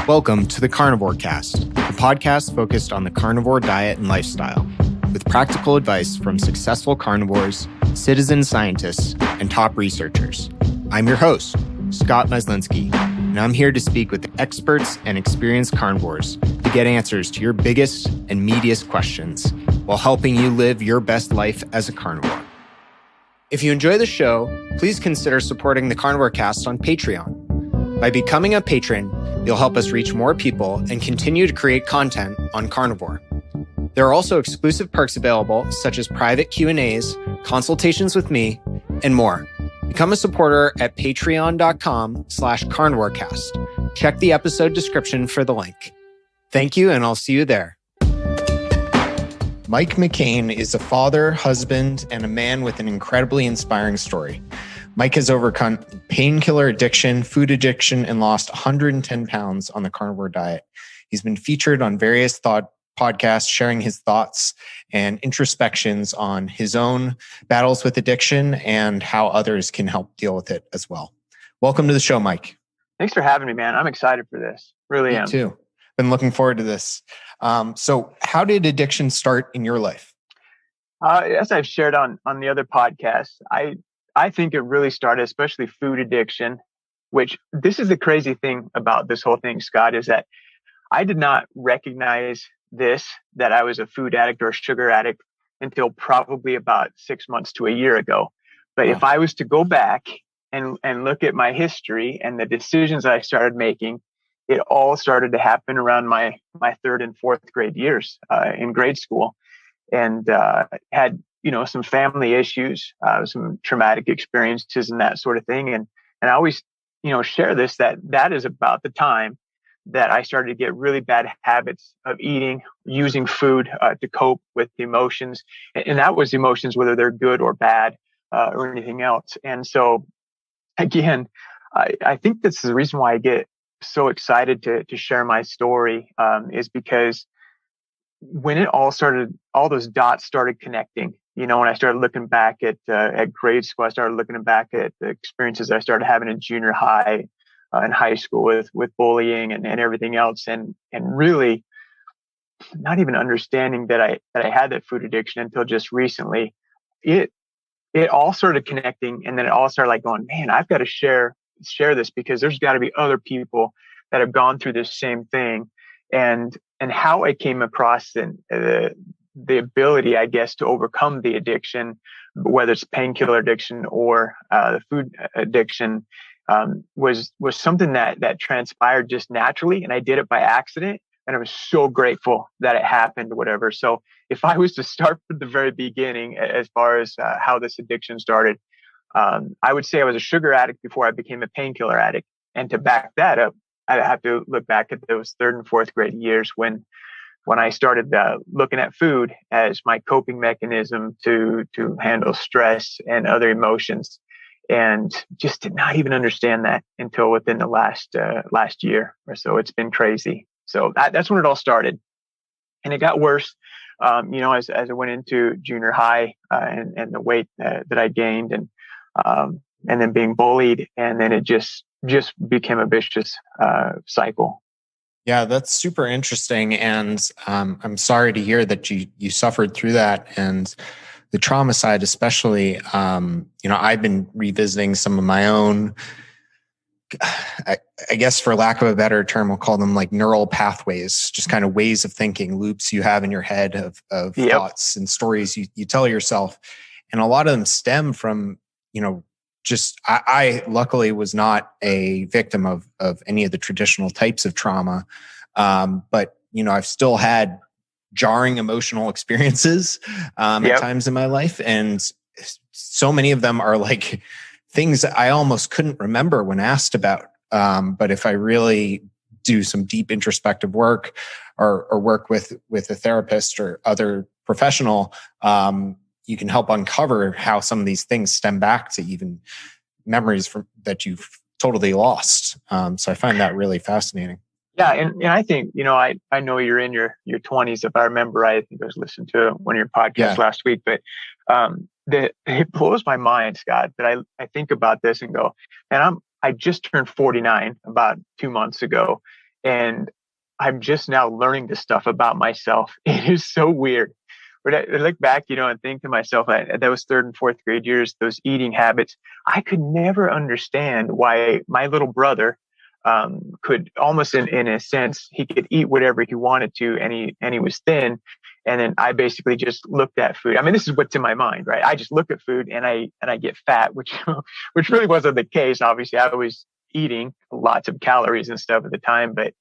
Welcome to the Carnivore Cast, a podcast focused on the carnivore diet and lifestyle, with practical advice from successful carnivores, citizen scientists, and top researchers. I'm your host, Scott Meslinski, and I'm here to speak with experts and experienced carnivores to get answers to your biggest and meatiest questions while helping you live your best life as a carnivore. If you enjoy the show, please consider supporting the Carnivore Cast on Patreon. By becoming a patron, you'll help us reach more people and continue to create content on Carnivore. There are also exclusive perks available, such as private Q&As, consultations with me, and more. Become a supporter at patreon.com/carnivorecast. Check the episode description for the link. Thank you, and I'll see you there. Mike McCain is a father, husband, and a man with an incredibly inspiring story. Mike has overcome painkiller addiction, food addiction, and lost 110 pounds on the carnivore diet. He's been featured on various podcasts, sharing his thoughts and introspections on his own battles with addiction and how others can help deal with it as well. Welcome to the show, Mike. Thanks for having me, man. I'm excited for this. Really am. Me too. Been looking forward to this. So how did addiction start in your life? As I've shared on the other podcasts, I think it really started, especially food addiction, which this is the crazy thing about this whole thing, Scott, is that I did not recognize that I was a food addict or a sugar addict until probably about 6 months to a year ago. But if I was to go back and look at my history and the decisions I started making, it all started to happen around my third and fourth grade years in grade school, and had some family issues, some traumatic experiences and that sort of thing. And I always, share this, that is about the time that I started to get really bad habits of eating, using food to cope with emotions. And that was emotions, whether they're good or bad or anything else. And so again, I think that's the reason why I get so excited to share my story, is because when it all started, all those dots started connecting. When I started looking back at grade school, I started looking back at the experiences I started having in junior high and high school with bullying and everything else, and really not even understanding that I had that food addiction until just recently. It all started connecting, and then it all started like going, man, I've got to share this because there's got to be other people that have gone through this same thing, and how I came across the ability, I guess, to overcome the addiction, whether it's painkiller addiction or the food addiction, was something that transpired just naturally, and I did it by accident, and I was so grateful that it happened, whatever. So if I was to start from the very beginning, as far as how this addiction started, I would say I was a sugar addict before I became a painkiller addict. And to back that up, I have to look back at those third and fourth grade years when I started looking at food as my coping mechanism to handle stress and other emotions, and just did not even understand that until within the last year or so. It's been crazy. So that's when it all started, and it got worse. As I went into junior high and the weight that I gained, and then being bullied, and then it just became a vicious cycle. Yeah, that's super interesting. And I'm sorry to hear that you suffered through that, and the trauma side especially. I've been revisiting some of my own, I guess for lack of a better term, we'll call them like neural pathways, just kind of ways of thinking, loops you have in your head of Yep. thoughts and stories you tell yourself. And a lot of them stem from, I luckily was not a victim of any of the traditional types of trauma. But I've still had jarring emotional experiences at times in my life. And so many of them are like things that I almost couldn't remember when asked about. But if I really do some deep introspective work or work with a therapist or other professional, you can help uncover how some of these things stem back to even memories that you've totally lost. So I find that really fascinating. Yeah. And I think, I know you're in your 20s. If I remember right, I think I was listening to one of your podcasts last week, but it blows my mind, Scott, that I think about this and go, and I just turned 49 about 2 months ago. And I'm just now learning this stuff about myself. It is so weird. But I look back, and think to myself, that was third and fourth grade years, those eating habits. I could never understand why my little brother could almost, in a sense, he could eat whatever he wanted to, and he was thin. And then I basically just looked at food. I mean, this is what's in my mind, right? I just look at food and I get fat, which which really wasn't the case. Obviously, I was eating lots of calories and stuff at the time, but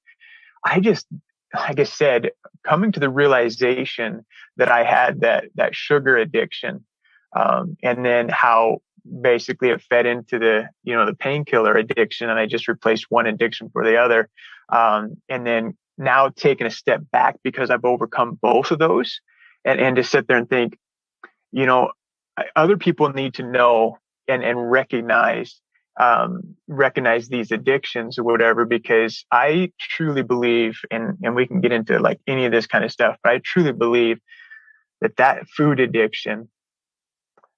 I just, like I said, coming to the realization that I had that sugar addiction, and then how basically it fed into the painkiller addiction, and I just replaced one addiction for the other, and then now taking a step back because I've overcome both of those, and to sit there and think, other people need to know and recognize these addictions or whatever, because I truly believe, and we can get into like any of this kind of stuff, but I truly believe that food addiction,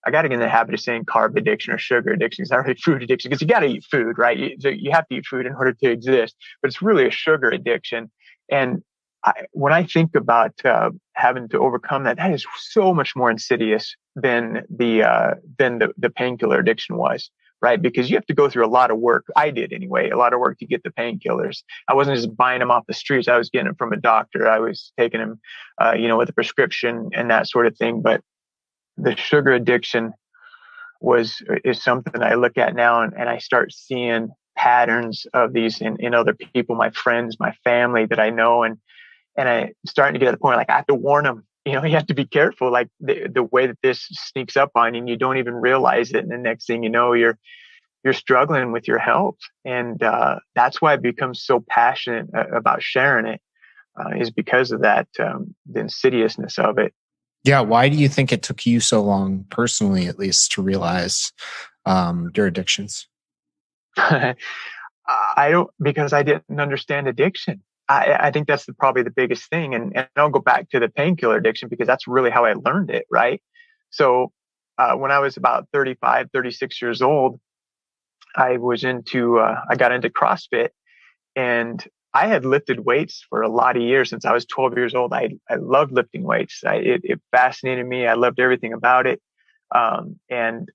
I got to get in the habit of saying carb addiction or sugar addiction. It's not really food addiction, because you got to eat food, right? You have to eat food in order to exist, but it's really a sugar addiction. And when I think about having to overcome that is so much more insidious than the painkiller addiction was, right? Because you have to go through a lot of work. I did anyway, a lot of work to get the painkillers. I wasn't just buying them off the streets. I was getting them from a doctor. I was taking them, with a prescription and that sort of thing. But the sugar addiction is something I look at now, and I start seeing patterns of these in other people, my friends, my family that I know, and I'm starting to get to the point like I have to warn them. You have to be careful, like the way that this sneaks up on you, and you don't even realize it, and the next thing you know, you're struggling with your health, and that's why I become so passionate about sharing it, is because of that, the insidiousness of it. Yeah. Why do you think it took you so long, personally, at least, to realize your addictions? Because I didn't understand addiction. I think that's probably the biggest thing. And I'll go back to the painkiller addiction, because that's really how I learned it, right? So when I was about 35, 36 years old, I got into CrossFit, and I had lifted weights for a lot of years since I was 12 years old. I loved lifting weights. It fascinated me. I loved everything about it. And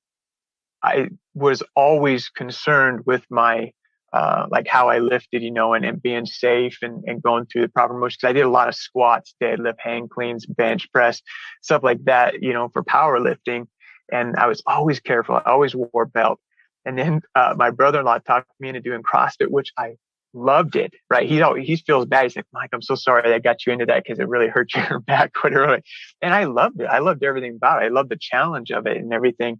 I was always concerned with my, like how I lifted, and being safe and going through the proper motion. Cause I did a lot of squats, deadlift, hang cleans, bench press, stuff like that, for powerlifting. And I was always careful. I always wore a belt. And then, my brother-in-law talked me into doing CrossFit, which I loved it, right? He feels bad. He's like, Mike, I'm so sorry I got you into that because it really hurt your back, whatever. And I loved it. I loved everything about it. I loved the challenge of it and everything.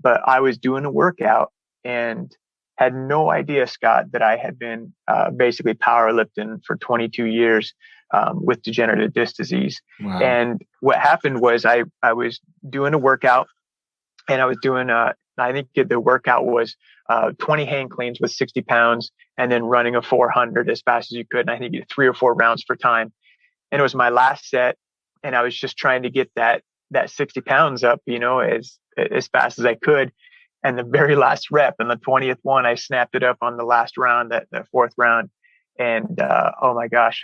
But I was doing a workout and had no idea, Scott, that I had been basically powerlifting for 22 years with degenerative disc disease. Wow. And what happened was I was doing a workout, and I was doing I think the workout was 20 hang cleans with 60 pounds, and then running a 400 as fast as you could. And I think you did 3 or 4 rounds per time. And it was my last set, and I was just trying to get that 60 pounds up, as fast as I could. And the very last rep, and the 20th one, I snapped it up on the last round, that fourth round. And oh my gosh,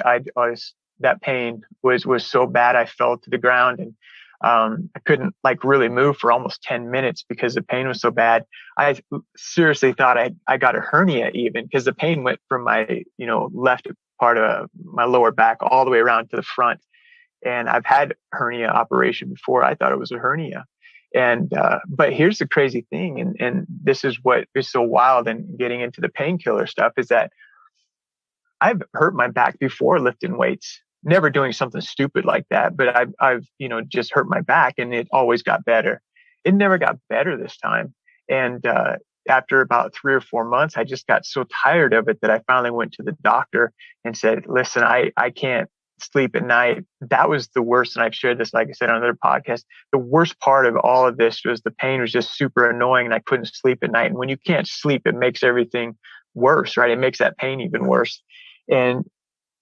that pain was so bad. I fell to the ground, and I couldn't really move for almost 10 minutes because the pain was so bad. I seriously thought I got a hernia, even because the pain went from my, left part of my lower back all the way around to the front. And I've had hernia operation before. I thought it was a hernia. And, but here's the crazy thing. And this is what is so wild, and getting into the painkiller stuff, is that I've hurt my back before lifting weights. Never doing something stupid like that, but I've just hurt my back, and it always got better. It never got better this time. And after about 3 or 4 months, I just got so tired of it that I finally went to the doctor and said, listen, I can't sleep at night. That was the worst. And I've shared this, like I said, on another podcast. The worst part of all of this was the pain was just super annoying, and I couldn't sleep at night. And when you can't sleep, it makes everything worse, right? It makes that pain even worse. And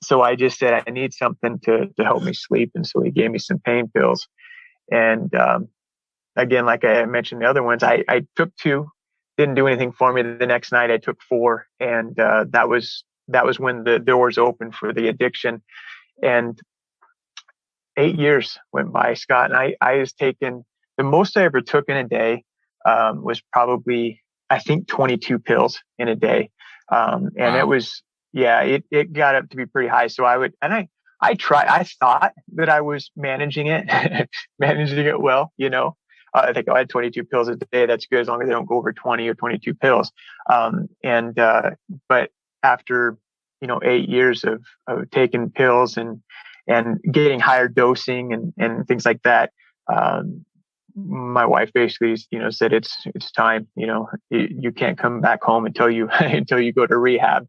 so I just said, I need something to help me sleep. And so he gave me some pain pills. And again, like I mentioned the other ones, I took 2, didn't do anything for me. The next night I took 4, and that was that was when the doors opened for the addiction. And 8 years went by, Scott, and I was taking, the most I ever took in a day was probably, I think, 22 pills in a day. And Wow. it was, yeah, it got up to be pretty high. So I thought that I was managing it, managing it well, I think I had 22 pills a day. That's good as long as they don't go over 20 or 22 pills. But after, 8 years of taking pills and getting higher dosing and things like that, my wife basically, said it's time. You can't come back home until you until you go to rehab.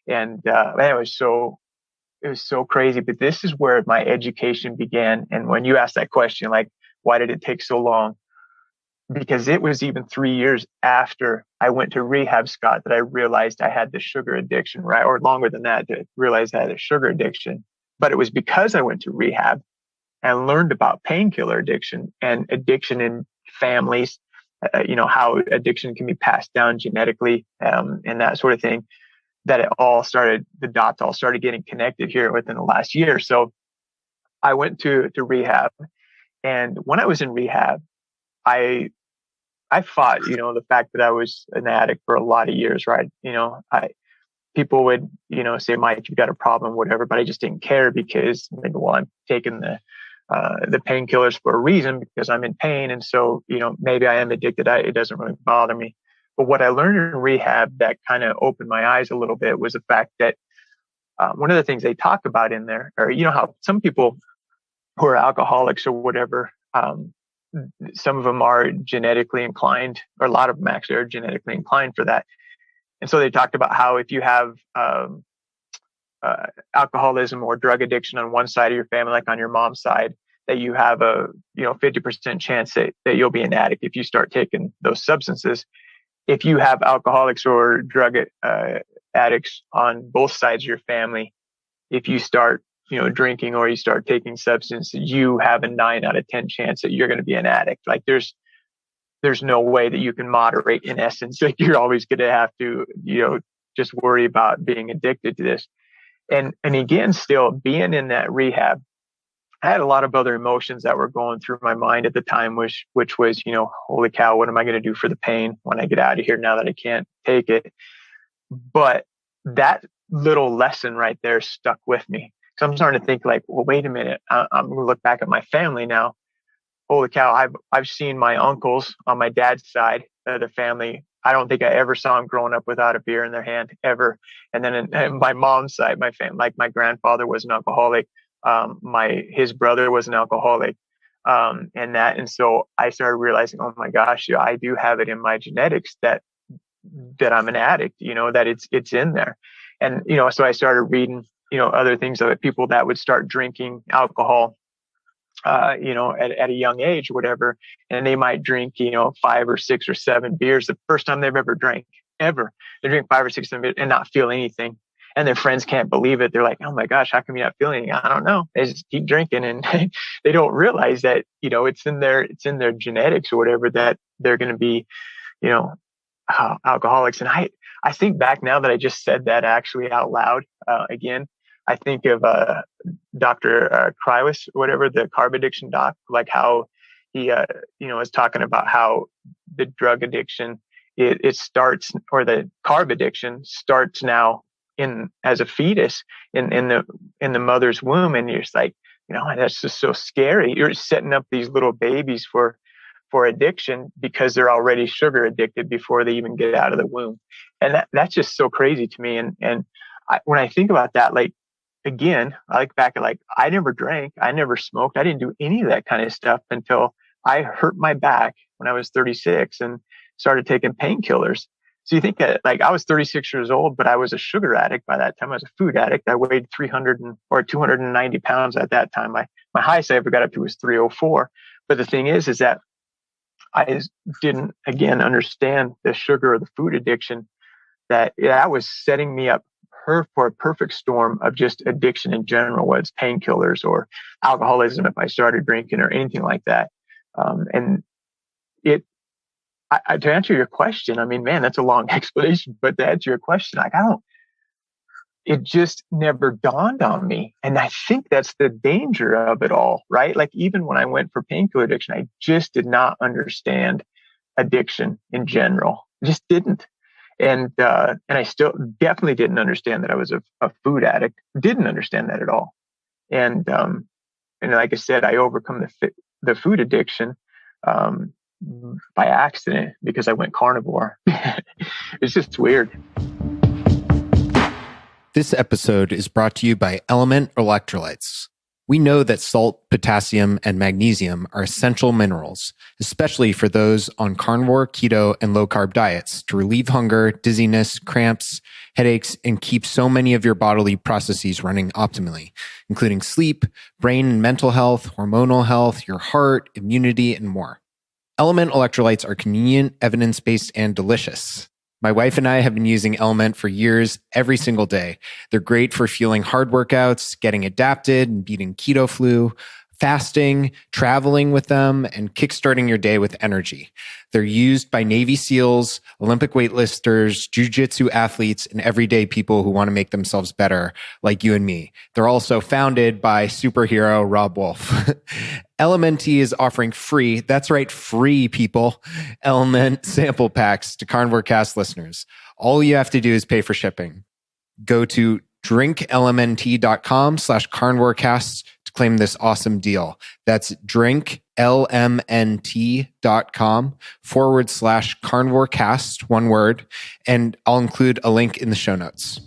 And man, it was so crazy. But this is where my education began. And when you asked that question, like, why did it take so long? Because it was even 3 years after I went to rehab, Scott, that I realized I had the sugar addiction, right? Or longer than that, to realize I had a sugar addiction. But it was because I went to rehab and learned about painkiller addiction and addiction in families, how addiction can be passed down genetically, and that sort of thing, that the dots all started getting connected here within the last year. So I went to rehab. And when I was in rehab, I fought, the fact that I was an addict for a lot of years, right? People would, say, Mike, you've got a problem, whatever, but I just didn't care because, well, I'm taking the painkillers for a reason because I'm in pain. And so, maybe I am addicted. It doesn't really bother me. But what I learned in rehab that kind of opened my eyes a little bit was the fact that one of the things they talk about in there, or, how some people who are alcoholics or whatever, some of them are genetically inclined, or a lot of them actually are genetically inclined for that. And so they talked about how if you have alcoholism or drug addiction on one side of your family, like on your mom's side, that you have a 50% chance that you'll be an addict if you start taking those substances. If you have alcoholics or drug addicts on both sides of your family, if you start drinking or you start taking substances, you have a 9 out of 10 chance that you're going to be an addict. Like there's no way that you can moderate, in essence. Like you're always going to have to, just worry about being addicted to this. And again, still being in that rehab, I had a lot of other emotions that were going through my mind at the time, which was, holy cow, what am I going to do for the pain when I get out of here now that I can't take it? But that little lesson right there stuck with me. So I'm starting to think like, well, wait a minute. I'm going to look back at my family now. Holy cow, I've seen my uncles on my dad's side of the family. I don't think I ever saw them growing up without a beer in their hand, ever. And then in my mom's side, my family, like my grandfather was an alcoholic. His brother was an alcoholic. And so I started realizing, oh my gosh, I do have it in my genetics that I'm an addict, that it's in there. And, so I started reading, other things of people that would start drinking alcohol, at a young age or whatever, and they might drink, 5 or 6 or 7 beers the first time they've ever drank, ever. They drink 5 or 6 of them and not feel anything. And their friends can't believe it. They're like, oh my gosh, how come you're not feeling anything? I don't know. They just keep drinking, and they don't realize that, it's in their genetics or whatever, that they're going to be, alcoholics. And I think back now that I just said that actually out loud, again, I think of Dr. Krywis, whatever, the carb addiction doc, like how he, is talking about how the drug addiction, it starts, or the carb addiction starts now as a fetus in the mother's womb. And you're just like, that's just so scary. You're setting up these little babies for addiction because they're already sugar addicted before they even get out of the womb. And that's just so crazy to me. And when I think about that, like, again, I look back at, like, I never drank, I never smoked, I didn't do any of that kind of stuff until I hurt my back when I was 36 and started taking painkillers. So you think that, like, I was 36 years old, but I was a sugar addict by that time. I was a food addict. I weighed 290 pounds at that time. My highest I ever got up to was 304. But the thing is that I didn't, again, understand the sugar or the food addiction, that was setting me up for a perfect storm of just addiction in general, whether it's painkillers or alcoholism, if I started drinking or anything like that. And to answer your question, I mean, man, that's a long explanation, but to answer your question, like, it just never dawned on me. And I think that's the danger of it all, right? Like even when I went for painkiller addiction, I just did not understand addiction in general. I just didn't. And I still definitely didn't understand that I was a food addict. Didn't understand that at all. And like I said, I overcome the food addiction by accident because I went carnivore. It's just weird. This episode is brought to you by Element Electrolytes. We know that salt, potassium, and magnesium are essential minerals, especially for those on carnivore, keto, and low-carb diets to relieve hunger, dizziness, cramps, headaches, and keep so many of your bodily processes running optimally, including sleep, brain and mental health, hormonal health, your heart, immunity, and more. Element electrolytes are convenient, evidence-based, and delicious. My wife and I have been using Element for years, every single day. They're great for fueling hard workouts, getting adapted and beating keto flu, fasting, traveling with them, and kickstarting your day with energy. They're used by Navy SEALs, Olympic weightlifters, jiu-jitsu athletes, and everyday people who want to make themselves better, like you and me. They're also founded by superhero Rob Wolf. LMNT is offering free, that's right, free people, Element sample packs to Carnivore Cast listeners. All you have to do is pay for shipping. Go to drinklmnt.com/carnivorecast to claim this awesome deal. That's drinklmnt.com/carnivorecast, one word, and I'll include a link in the show notes.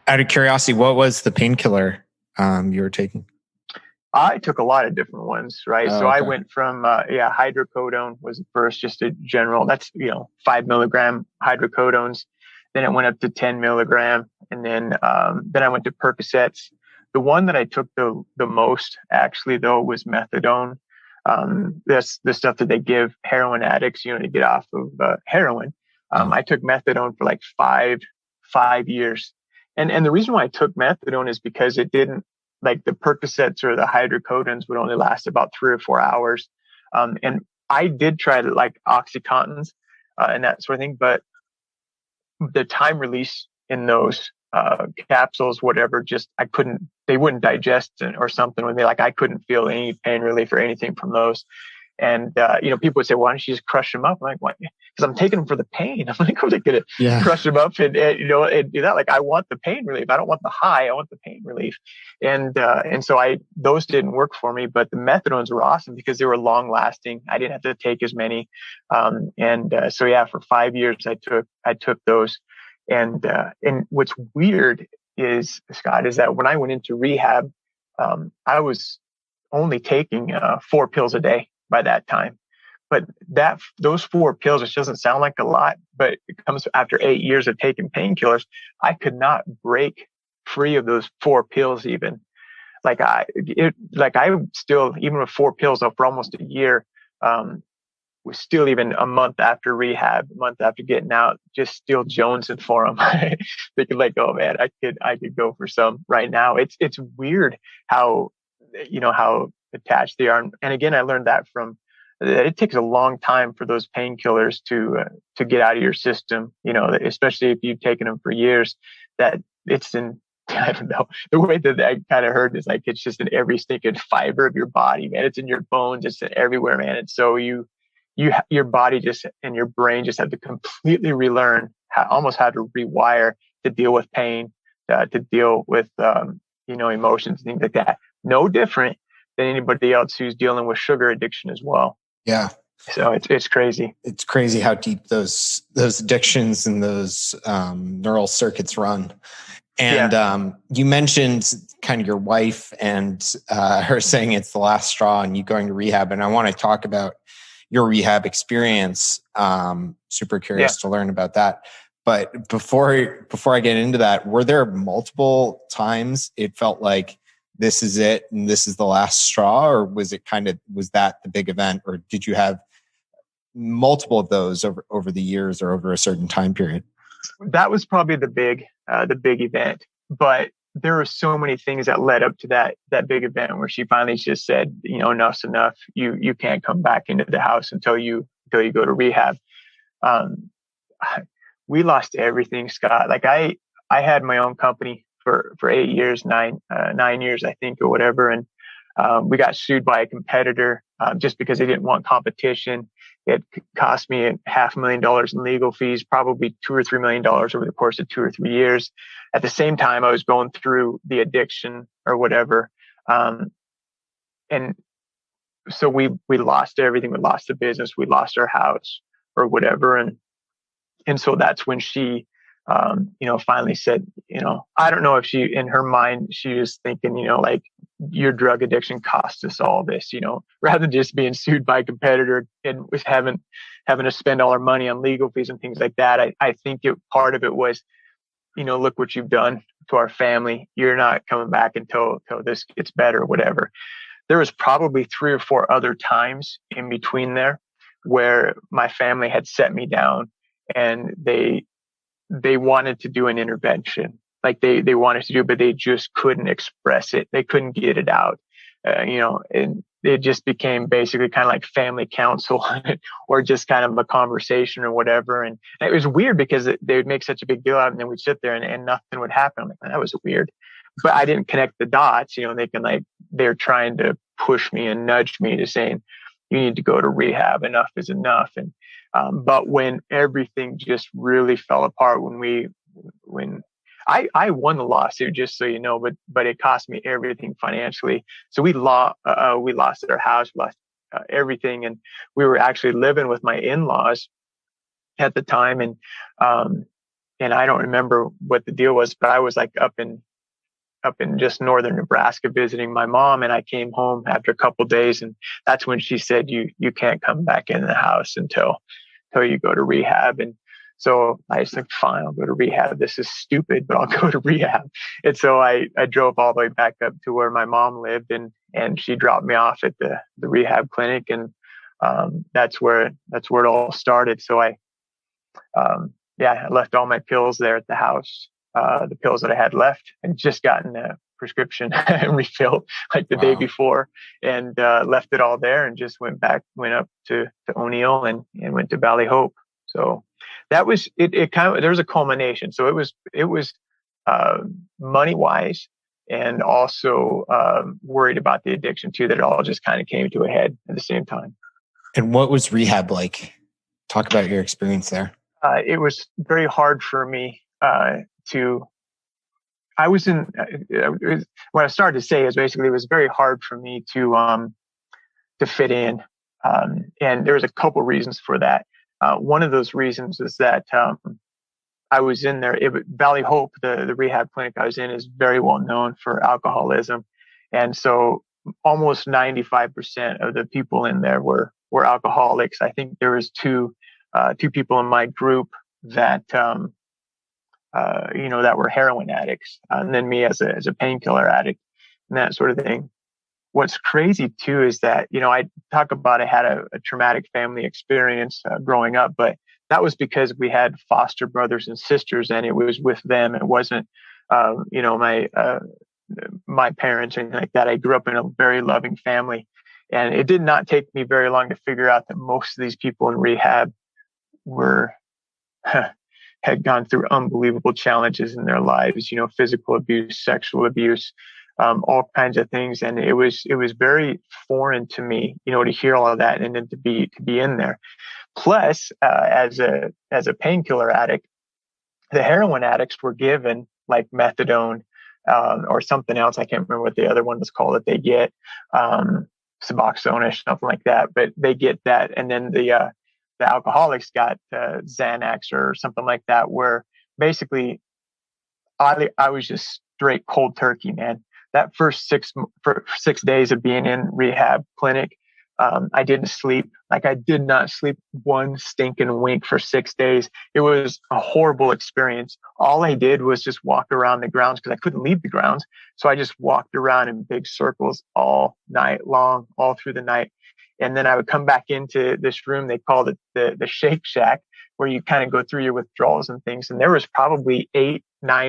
Out of curiosity, what was the painkiller you were taking? I took a lot of different ones, right? Oh, so okay. I went from, hydrocodone was the first, just a general, that's, 5 milligram hydrocodones. Then it went up to 10 milligram. And then I went to Percocets. The one that I took the most actually though was methadone. That's the stuff that they give heroin addicts, to get off of heroin. I took methadone for like five years. And the reason why I took methadone is because it didn't, like the Percocets or the hydrocodones would only last about 3 or 4 hours. And I did try to like Oxycontins and that sort of thing, but the time release in those capsules, whatever, just they wouldn't digest or something when I couldn't feel any pain relief or anything from those. And, people would say, why don't you just crush them up? I'm like, why? Because I'm taking them for the pain. I'm like, I'm going to crush them up and do that. Like, I want the pain relief. I don't want the high. I want the pain relief. And so those didn't work for me, but the methadones were awesome because they were long lasting. I didn't have to take as many. So for 5 years, I took those. And what's weird is, Scott, is that when I went into rehab, I was only taking 4 pills a day by that time. But those 4 pills, which doesn't sound like a lot, but it comes after 8 years of taking painkillers, I could not break free of those 4 pills even. I still, even with 4 pills for almost a year, was still even a month after rehab, a month after getting out, just still jonesing for them. Thinking like, oh man, I could go for some right now. It's weird how attached they are. And again, I learned that it takes a long time for those painkillers to get out of your system, especially if you've taken them for years, that it's in, I don't know, the way that I kind of heard is like, it's just in every stinking fiber of your body, man. It's in your bones, it's everywhere, man. And so your body just, and your brain just have to completely relearn almost how to rewire to deal with pain, to deal with, emotions and things like that. No different than anybody else who's dealing with sugar addiction as well. Yeah. So it's crazy. It's crazy how deep those addictions and those neural circuits run. And you mentioned kind of your wife and her saying it's the last straw and you going to rehab. And I want to talk about your rehab experience. Super curious to learn about that. But before I get into that, were there multiple times it felt like this is it and this is the last straw, or was that the big event, or did you have multiple of those over the years or over a certain time period? That was probably the big event, but there were so many things that led up to that big event where she finally just said, enough's enough. You can't come back into the house until you go to rehab. We lost everything, Scott. Like I I had my own company for 8 years, 9 years, I think, or whatever. And we got sued by a competitor just because they didn't want competition. It cost me $500,000 in legal fees, probably $2 or $3 million over the course of 2 or 3 years. At the same time, I was going through the addiction or whatever. And so we lost everything. We lost the business. We lost our house or whatever. And so that's when she, finally said, I don't know if she, in her mind, she was thinking, like, your drug addiction cost us all this, rather than just being sued by a competitor and was having to spend all our money on legal fees and things like that. I think part of it was, look what you've done to our family. You're not coming back until this gets better or whatever. There was probably 3 or 4 other times in between there where my family had set me down and they wanted to do an intervention. Like they wanted to do, but they just couldn't express it. They couldn't get it out, and it just became basically kind of like family counsel or just kind of a conversation or whatever. And it was weird because they would make such a big deal out of it, and then we'd sit there and nothing would happen. I'm like, that was weird. But I didn't connect the dots. They're trying to push me and nudge me to saying, you need to go to rehab. Enough is enough. And, but when everything just really fell apart, when I won the lawsuit, just so you know, but it cost me everything financially. So we lost our house, lost everything. And we were actually living with my in-laws at the time. And I don't remember what the deal was, but I was like up in just northern Nebraska visiting my mom. And I came home after a couple of days, and that's when she said, you can't come back in the house until you go to rehab. And so I was like, fine, I'll go to rehab. This is stupid, but I'll go to rehab. And so I drove all the way back up to where my mom lived, and she dropped me off at the rehab clinic. And that's where it all started. So I left all my pills there at the house. The pills that I had left, and just gotten a prescription refilled like the day before, and left it all there and just went up to O'Neill and went to Valley Hope. So that was it. It kind of, there was a culmination. So it was money wise, and also worried about the addiction too. That it all just kind of came to a head at the same time. And what was rehab like? Talk about your experience there. It was very hard for me what I started to say is basically it was very hard for me to fit in. And there was a couple reasons for that. One of those reasons is that I was in there. Valley Hope, the rehab clinic I was in, is very well known for alcoholism. And so almost 95% of the people in there were alcoholics. I think there was two people in my group that that were heroin addicts, and then me as a painkiller addict and that sort of thing. What's crazy too is that, I talk about I had a traumatic family experience growing up, but that was because we had foster brothers and sisters, and it was with them. It wasn't, my parents or anything like that. I grew up in a very loving family, and it did not take me very long to figure out that most of these people in rehab had gone through unbelievable challenges in their lives, physical abuse, sexual abuse, all kinds of things. And it was very foreign to me, to hear all of that and then to be in there. Plus, as a painkiller addict, the heroin addicts were given like methadone, or something else. I can't remember what the other one was called that they get, Suboxone or something like that, but they get that. And then the alcoholics got Xanax or something like that, where basically I was just straight cold turkey, man. That first 6 days of being in rehab clinic, I didn't sleep. Like, I did not sleep one stinking wink for 6 days. It was a horrible experience. All I did was just walk around the grounds because I couldn't leave the grounds. So I just walked around in big circles all night long, all through the night. And then I would come back into this room. They called it the Shake Shack, where you kind of go through your withdrawals and things. And there was probably 8-9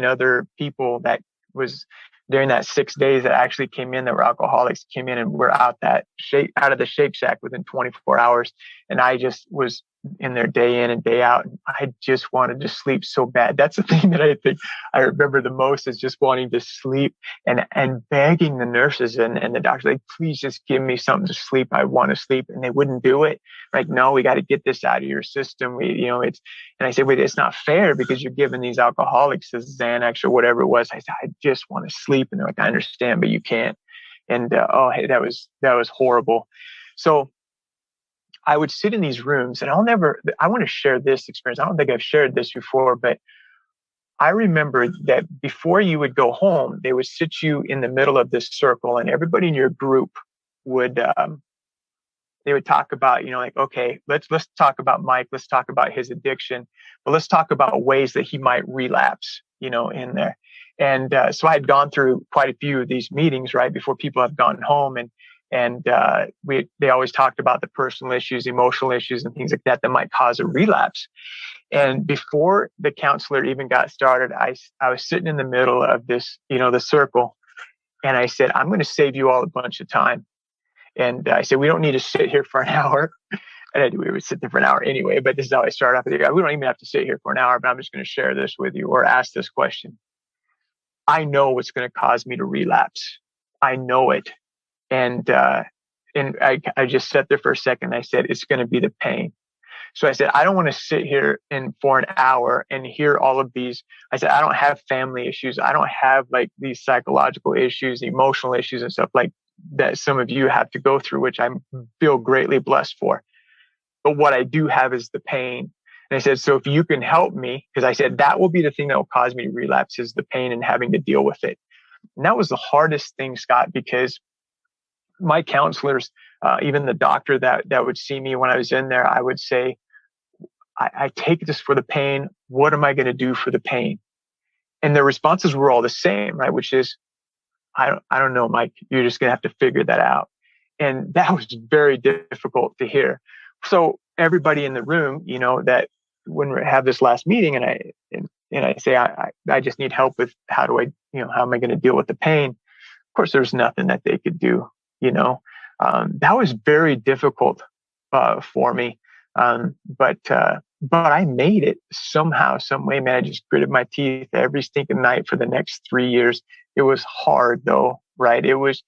other people that was during that 6 days that actually came in that were alcoholics, came in and were out of the Shake Shack within 24 hours. And I just was in there day in and day out. And I just wanted to sleep so bad. That's the thing that I think I remember the most, is just wanting to sleep and begging the nurses and the doctors, like, please just give me something to sleep. I want to sleep. And they wouldn't do it. Like, no, we got to get this out of your system. And I said, wait, it's not fair, because you're giving these alcoholics this Xanax or whatever it was. I said, I just want to sleep. And they're like, I understand, but you can't. And, that was horrible. So I would sit in these rooms, and I want to share this experience. I don't think I've shared this before, but I remember that before you would go home, they would sit you in the middle of this circle, and everybody in your group would, they would talk about, like, okay, let's talk about Mike. Let's talk about his addiction, but let's talk about ways that he might relapse, in there. And so I had gone through quite a few of these meetings, right, before people have gone home, and they always talked about the personal issues, emotional issues, and things like that might cause a relapse. And before the counselor even got started, I was sitting in the middle of this, the circle, and I said, I'm going to save you all a bunch of time. And I said, we don't need to sit here for an hour. And we would sit there for an hour anyway, but this is how I started off. We don't even have to sit here for an hour, but I'm just going to share this with you or ask this question. I know what's going to cause me to relapse. I know it. And I just sat there for a second. I said, it's going to be the pain. So I said, I don't want to sit here for an hour and hear all of these. I said, I don't have family issues. I don't have like these psychological issues, emotional issues and stuff like that some of you have to go through, which I feel greatly blessed for. But what I do have is the pain. And I said, so if you can help me, because I said, that will be the thing that will cause me to relapse, is the pain and having to deal with it. And that was the hardest thing, Scott, because my counselors, even the doctor that would see me when I was in there, I would say, I take this for the pain. What am I going to do for the pain? And their responses were all the same, right? Which is, I don't know, Mike, you're just going to have to figure that out. And that was very difficult to hear. So everybody in the room, that when we have this last meeting and I say, I just need help with how am I going to deal with the pain? Of course, there's nothing that they could do. That was very difficult for me. But I made it somehow, some way, man. I just gritted my teeth every stinking night for the next 3 years. It was hard though, right? It was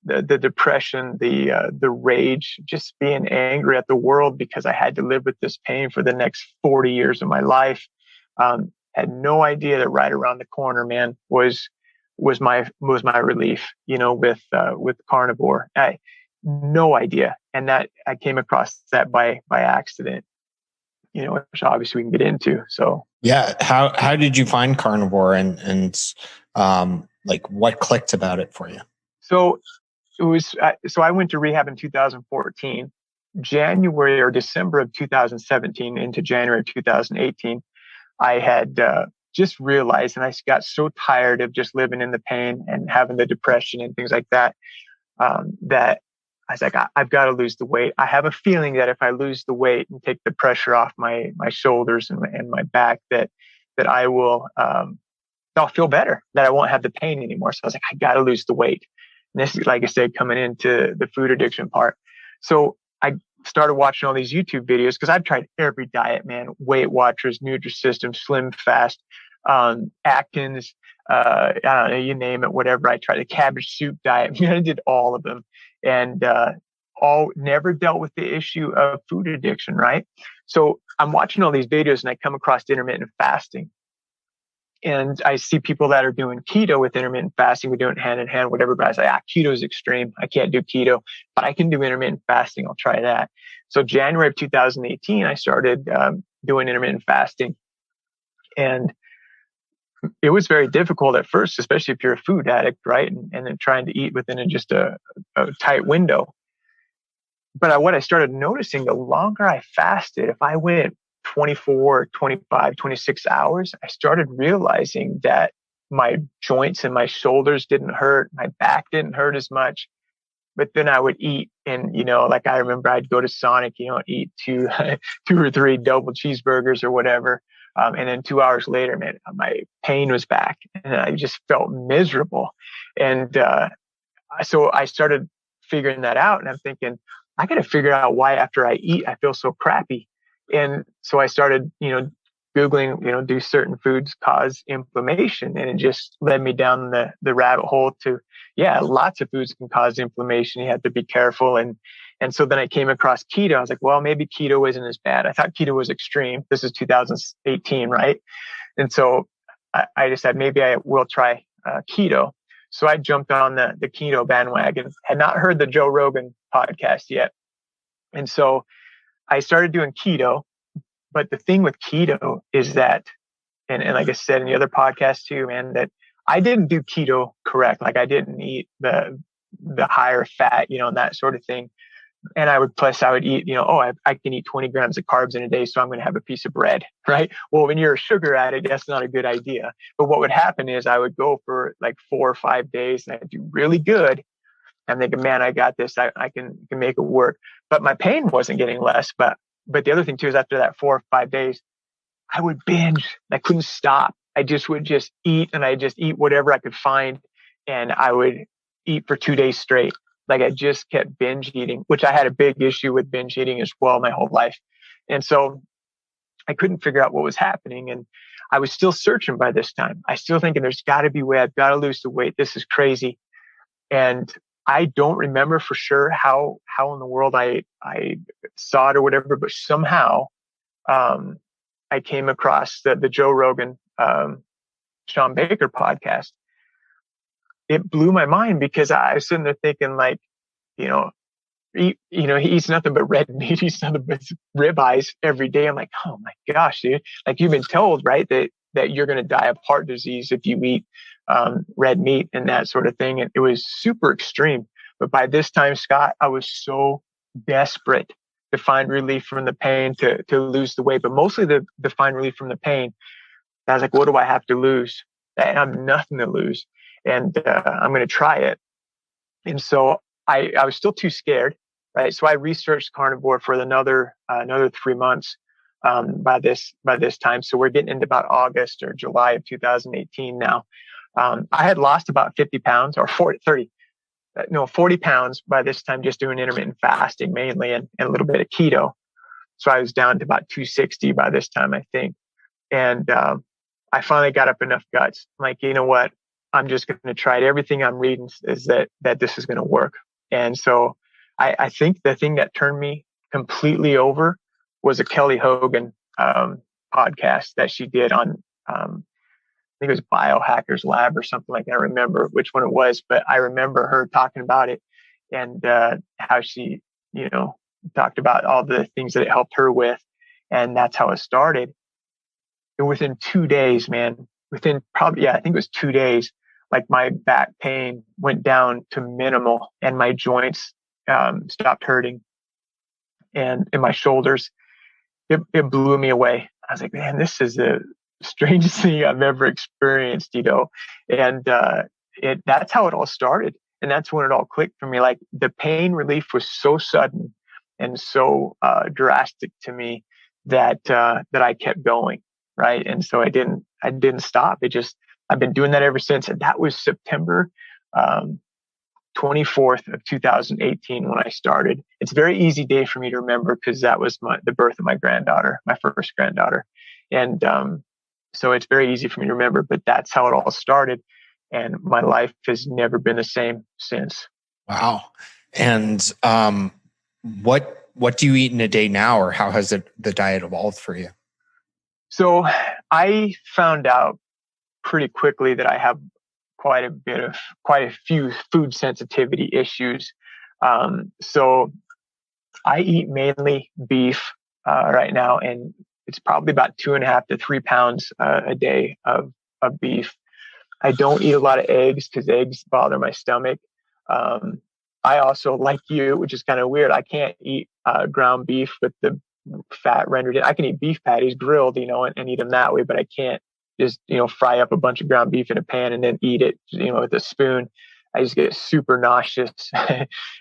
the depression, the rage, just being angry at the world because I had to live with this pain for the next 40 years of my life. Had no idea that right around the corner, man, was my relief, with Carnivore. No idea. And that I came across that by accident, which obviously we can get into. So yeah. How did you find Carnivore and like what clicked about it for you? So it was, so I went to rehab in 2014, January or December of 2017 into January of 2018. I had, just realized, and I got so tired of just living in the pain and having the depression and things like that, that I was like, I've got to lose the weight. I have a feeling that if I lose the weight and take the pressure off my shoulders and my back, that I will, I'll feel better, that I won't have the pain anymore. So I was like, I got to lose the weight. And this is, like I said, coming into the food addiction part. So I started watching all these YouTube videos because I've tried every diet, man. Weight Watchers, Nutrisystem, Slim Fast, Atkins, I don't know, you name it, whatever. I tried the cabbage soup diet. I did all of them, and all never dealt with the issue of food addiction, right? So I'm watching all these videos and I come across intermittent fasting. And I see people that are doing keto with intermittent fasting. We do it hand in hand, whatever. But I say, keto is extreme. I can't do keto, but I can do intermittent fasting. I'll try that. So January of 2018, I started doing intermittent fasting. And it was very difficult at first, especially if you're a food addict, right? And then trying to eat within just a tight window. But what I started noticing, the longer I fasted, if I went 24, 25, 26 hours, I started realizing that my joints and my shoulders didn't hurt. My back didn't hurt as much. But then I would eat and, like I remember I'd go to Sonic, eat two or three double cheeseburgers or whatever. And then 2 hours later, man, my pain was back and I just felt miserable. And so I started figuring that out and I'm thinking, I got to figure out why after I eat, I feel so crappy. And so I started, Googling, do certain foods cause inflammation? And it just led me down the rabbit hole to, yeah, lots of foods can cause inflammation. You have to be careful. And so then I came across keto. I was like, well, maybe keto isn't as bad. I thought keto was extreme. This is 2018, right? And so I decided maybe I will try keto. So I jumped on the keto bandwagon, had not heard the Joe Rogan podcast yet. And so I started doing keto. But the thing with keto is that, and like I said in the other podcast too, man, that I didn't do keto correct. Like I didn't eat the higher fat, and that sort of thing. And I would eat, I can eat 20 grams of carbs in a day, so I'm going to have a piece of bread, right? Well, when you're a sugar addict, that's not a good idea. But what would happen is I would go for like 4 or 5 days and I'd do really good. I'm thinking, man, I got this. I can make it work. But my pain wasn't getting less. But the other thing too is after that 4 or 5 days, I would binge. I couldn't stop. I would just eat, and I just eat whatever I could find. And I would eat for 2 days straight. Like I just kept binge eating, which I had a big issue with binge eating as well my whole life. And so I couldn't figure out what was happening. And I was still searching by this time. I still thinking there's got to be a way. I've got to lose the weight. This is crazy. And I don't remember for sure how in the world I saw it or whatever, but somehow I came across the Joe Rogan Sean Baker podcast. It blew my mind because I was sitting there thinking, like, he eats nothing but red meat. He eats nothing but ribeyes every day. I'm like, oh my gosh, dude! Like you've been told, right, that you're going to die of heart disease if you eat red meat and that sort of thing. And it was super extreme. But by this time, Scott, I was so desperate to find relief from the pain, to lose the weight, but mostly to find relief from the pain. I was like, what do I have to lose? I have nothing to lose. And I'm going to try it. And so I was still too scared, right? So I researched carnivore for another 3 months by this time. So we're getting into about August or July of 2018 now. I had lost about 50 pounds or 40 pounds by this time, just doing intermittent fasting mainly and a little bit of keto. So I was down to about 260 by this time, I think. And I finally got up enough guts. I'm like, you know what? I'm just going to try it. Everything I'm reading is that this is going to work. And so I think the thing that turned me completely over was a Kelly Hogan podcast that she did on, I think it was Biohackers Lab or something like that. I don't remember which one it was, but I remember her talking about it and how she, talked about all the things that it helped her with. And that's how it started. And within 2 days, man, I think it was 2 days, like my back pain went down to minimal and my joints stopped hurting and in my shoulders. It blew me away. I was like, man, this is the strangest thing I've ever experienced, and that's how it all started. And that's when it all clicked for me. Like the pain relief was so sudden and so drastic to me that I kept going. Right. And so I didn't stop. I've been doing that ever since. And that was September 24th of 2018 when I started. It's a very easy day for me to remember because that was the birth of my granddaughter, my first granddaughter. And so it's very easy for me to remember, but that's how it all started. And my life has never been the same since. Wow. And what do you eat in a day now, or how has the diet evolved for you? So I found out pretty quickly that I have quite a few food sensitivity issues. So I eat mainly beef right now, and it's probably about 2.5 to 3 pounds a day of beef. I don't eat a lot of eggs because eggs bother my stomach. I also, like you, which is kind of weird, I can't eat ground beef with the fat rendered in. I can eat beef patties grilled, and eat them that way, but I can't just, fry up a bunch of ground beef in a pan and then eat it, with a spoon. I just get super nauseous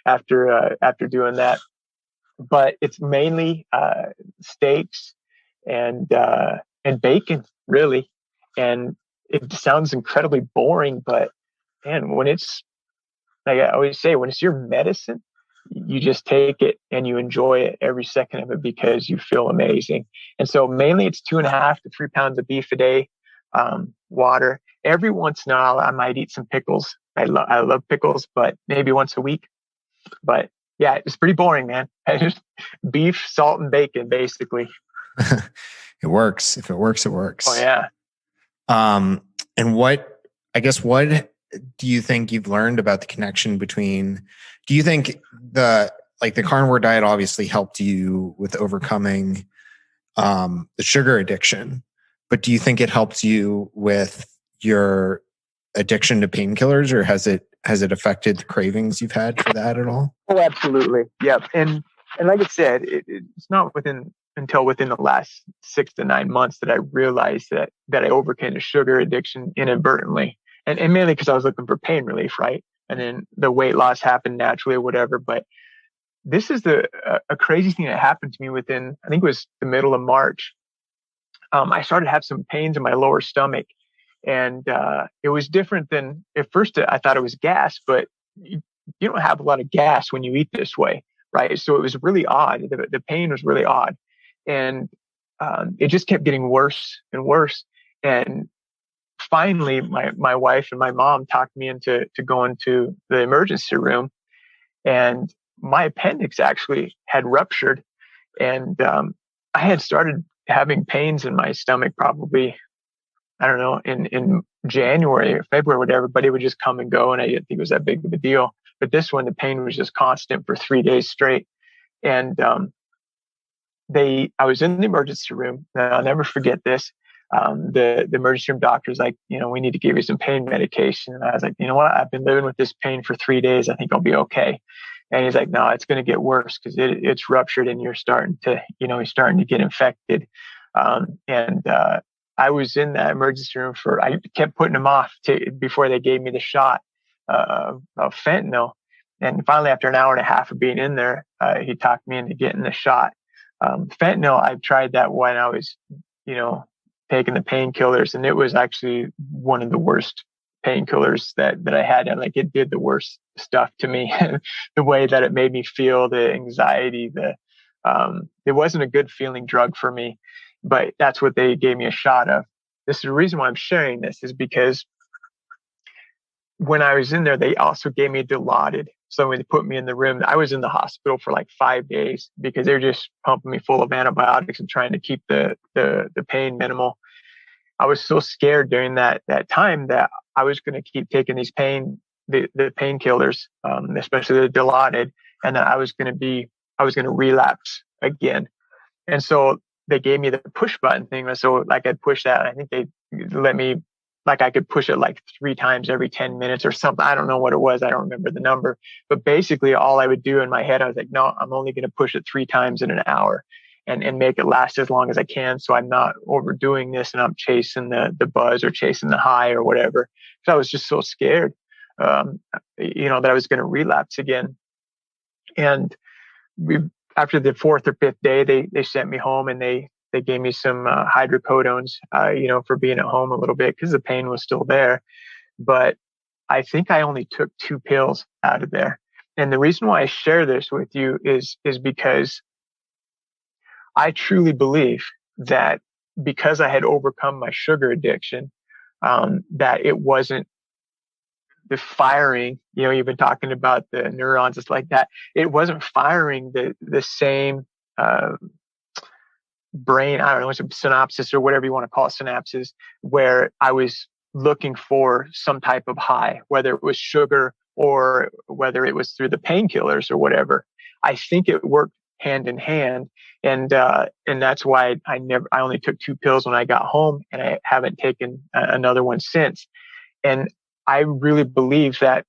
after doing that. But it's mainly steaks and bacon, really. And it sounds incredibly boring, but man, when it's, like I always say, when it's your medicine, you just take it and you enjoy it every second of it because you feel amazing. And so mainly it's 2.5 to 3 pounds of beef a day, water. Every once in a while, I might eat some pickles. I love pickles, but maybe once a week. But yeah, it's pretty boring, man. Just beef, salt, and bacon, basically. It works. If it works, it works. Oh yeah. And what do you think you've learned about the connection between, do you think the carnivore diet obviously helped you with overcoming the sugar addiction, but do you think it helps you with your addiction to painkillers, or has it affected the cravings you've had for that at all? Oh, absolutely. Yep. And like I said, it's not until within the last 6 to 9 months that I realized that I overcame the sugar addiction inadvertently. And mainly because I was looking for pain relief, right? And then the weight loss happened naturally or whatever. But this is a crazy thing that happened to me within, I think it was the middle of March. I started to have some pains in my lower stomach. And it was different than, at first I thought it was gas, but you don't have a lot of gas when you eat this way, right? So it was really odd. The pain was really odd. And it just kept getting worse and worse. And finally, my wife and my mom talked me into going to the emergency room. And my appendix actually had ruptured. And I had started having pains in my stomach probably, I don't know, in January or February or whatever, but it would just come and go. And I didn't think it was that big of a deal. But this one, the pain was just constant for 3 days straight. And I was in the emergency room. And I'll never forget this. The emergency room doctor's like, we need to give you some pain medication. And I was like, you know what? I've been living with this pain for 3 days. I think I'll be okay. And he's like, no, it's going to get worse because it's ruptured and you're starting to get infected. I was in that emergency room I kept putting them off before they gave me the shot of fentanyl. And finally, after an hour and a half of being in there, he talked me into getting the shot. Fentanyl, I've tried that when I was, taking the painkillers, and it was actually one of the worst painkillers that I had. And like, it did the worst stuff to me, the way that it made me feel, the anxiety, it wasn't a good feeling drug for me, but that's what they gave me a shot of. This is the reason why I'm sharing this, is because when I was in there, they also gave me Dilaudid. So when they put me in the room, I was in the hospital for like 5 days because they're just pumping me full of antibiotics and trying to keep the pain minimal. I was so scared during that time that I was going to keep taking the painkillers, especially the Dilaudid, and that I was going to relapse again. And so they gave me the push button thing. So like I'd push that. I think they let me, like I could push it like 3 times every 10 minutes or something. I don't know what it was. I don't remember the number. But basically all I would do in my head, I was like, no, I'm only going to push it 3 times in an hour and make it last as long as I can. So I'm not overdoing this and I'm chasing the buzz or chasing the high or whatever. Because I was just so scared, that I was going to relapse again. And after the 4th or 5th day, they sent me home and they gave me some hydrocodones, for being at home a little bit because the pain was still there. But I think I only took 2 pills out of there. And the reason why I share this with you is because I truly believe that because I had overcome my sugar addiction, that it wasn't the firing, you've been talking about the neurons, it's like that. It wasn't firing the same brain, I don't know, it's a synopsis or whatever you want to call it, synapses, where I was looking for some type of high, whether it was sugar or whether it was through the painkillers or whatever. I think it worked hand in hand. And that's why I only took 2 pills when I got home, and I haven't taken another one since. And I really believe that,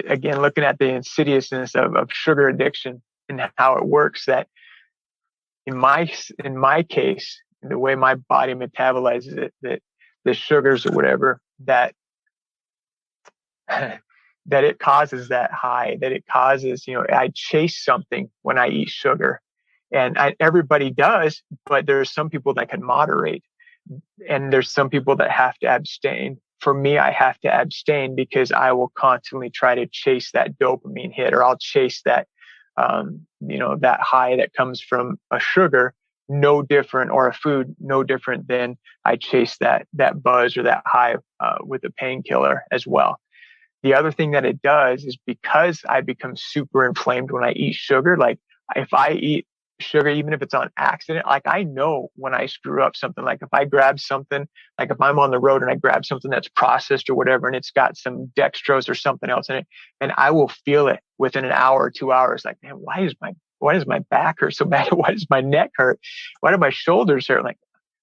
again, looking at the insidiousness of sugar addiction and how it works, that in my case, the way my body metabolizes it, that the sugars or whatever, that it causes that high, that it causes, I chase something when I eat sugar. And everybody does, but there's some people that can moderate. And there's some people that have to abstain. For me, I have to abstain because I will constantly try to chase that dopamine hit, or I'll chase that that high that comes from a sugar, no different, or a food, no different than I chase that buzz or that high with a painkiller as well. The other thing that it does is because I become super inflamed when I eat sugar, like if I eat sugar, even if it's on accident, like I know when I screw up something, like if I grab something, like if I'm on the road and I grab something that's processed or whatever, and it's got some dextrose or something else in it, and I will feel it within an hour or 2 hours. Like, man, why does my back hurt so bad? Why does my neck hurt? Why do my shoulders hurt? Like,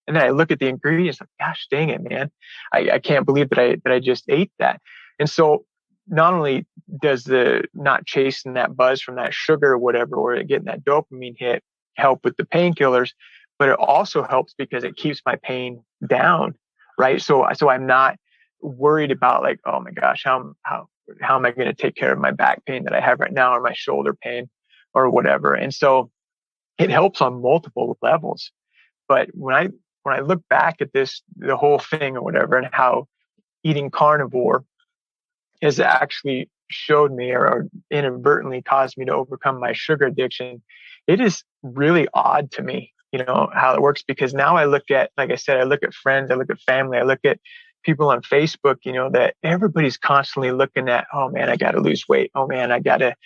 and then I look at the ingredients, like, gosh dang it, man. I can't believe that I just ate that. And so not only does the not chasing that buzz from that sugar or whatever, or getting that dopamine hit help with the painkillers, but it also helps because it keeps my pain down, right? So I'm not worried about like, oh my gosh, how am I going to take care of my back pain that I have right now, or my shoulder pain or whatever. And so it helps on multiple levels. But when I look back at the whole thing or whatever, and how eating carnivore has actually showed me or inadvertently caused me to overcome my sugar addiction, it is really odd to me, how it works, because now I look at, like I said, I look at friends, I look at family, I look at people on Facebook, that everybody's constantly looking at, oh man, I got to lose weight. Oh man, I got to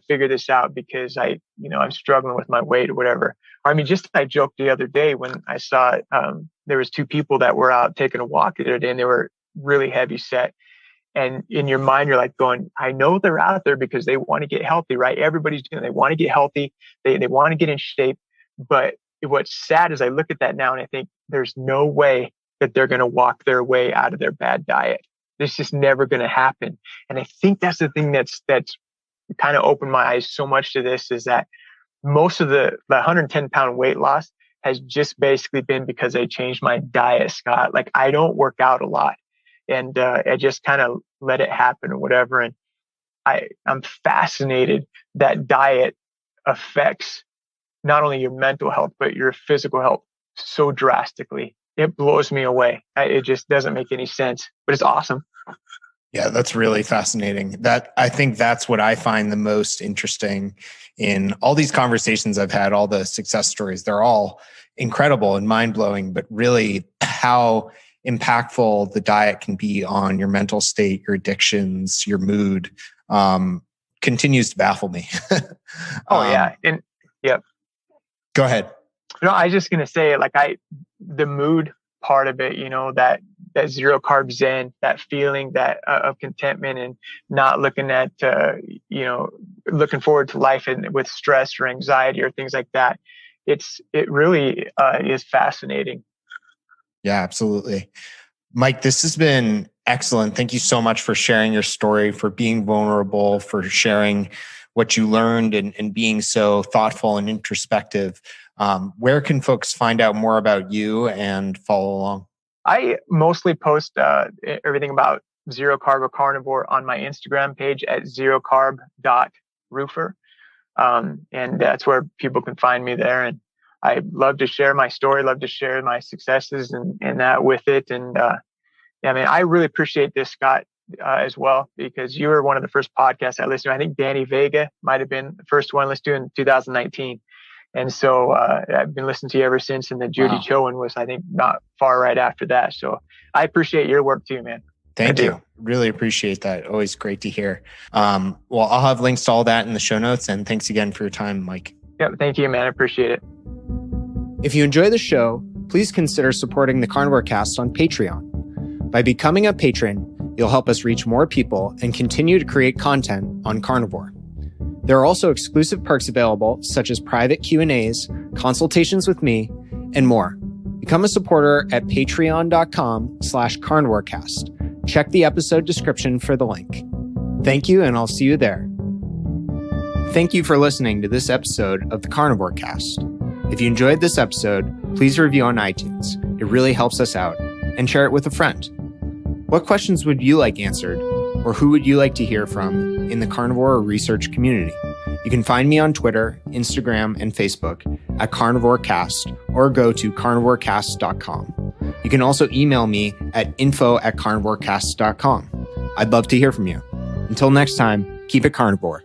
figure this out because I'm struggling with my weight or whatever. Or I mean, I joked the other day when I saw, there was two people that were out taking a walk the other day, and they were really heavy set. And in your mind, you're like going, I know they're out there because they want to get healthy, right? Everybody's doing it. They want to get healthy. They want to get in shape. But what's sad is I look at that now and I think there's no way that they're going to walk their way out of their bad diet. This is never going to happen. And I think that's the thing that's kind of opened my eyes so much to this, is that most of the 110-pound weight loss has just basically been because I changed my diet, Scott. Like, I don't work out a lot. And I just kind of let it happen or whatever. And I'm fascinated that diet affects not only your mental health, but your physical health so drastically. It blows me away. It just doesn't make any sense, but it's awesome. Yeah, that's really fascinating. I think that's what I find the most interesting in all these conversations I've had, all the success stories. They're all incredible and mind-blowing, but really how impactful the diet can be on your mental state, your addictions, your mood, continues to baffle me. Yeah. And yep. Go ahead. No, I was just going to say, like, the mood part of it, that zero carb Zen, that feeling of contentment and not looking at, looking forward to life and with stress or anxiety or things like that. It really is fascinating. Yeah, absolutely. Mike, this has been excellent. Thank you so much for sharing your story, for being vulnerable, for sharing what you learned and being so thoughtful and introspective. Where can folks find out more about you and follow along? I mostly post everything about zero carb or carnivore on my Instagram page at zerocarb.roofer. And that's where people can find me there. And I love to share my story, love to share my successes and that with it. And I really appreciate this, Scott, as well, because you were one of the first podcasts I listened to. I think Danny Vega might have been the first one listened to in 2019. And so I've been listening to you ever since. And then Judy Chowan was, I think, not far right after that. So I appreciate your work too, man. Thank you. Really appreciate that. Always great to hear. Well, I'll have links to all that in the show notes. And thanks again for your time, Mike. Yep. Thank you, man. I appreciate it. If you enjoy the show, please consider supporting the Carnivore Cast on Patreon. By becoming a patron, you'll help us reach more people and continue to create content on carnivore. There are also exclusive perks available, such as private Q&As, consultations with me, and more. Become a supporter at patreon.com/carnivorecast. Check the episode description for the link. Thank you, and I'll see you there. Thank you for listening to this episode of the Carnivore Cast. If you enjoyed this episode, please review on iTunes. It really helps us out. And share it with a friend. What questions would you like answered? Or who would you like to hear from in the carnivore research community? You can find me on Twitter, Instagram, and Facebook at Carnivore Cast, or go to carnivorecast.com. You can also email me at info@carnivorecast.com. I'd love to hear from you. Until next time, keep it carnivore.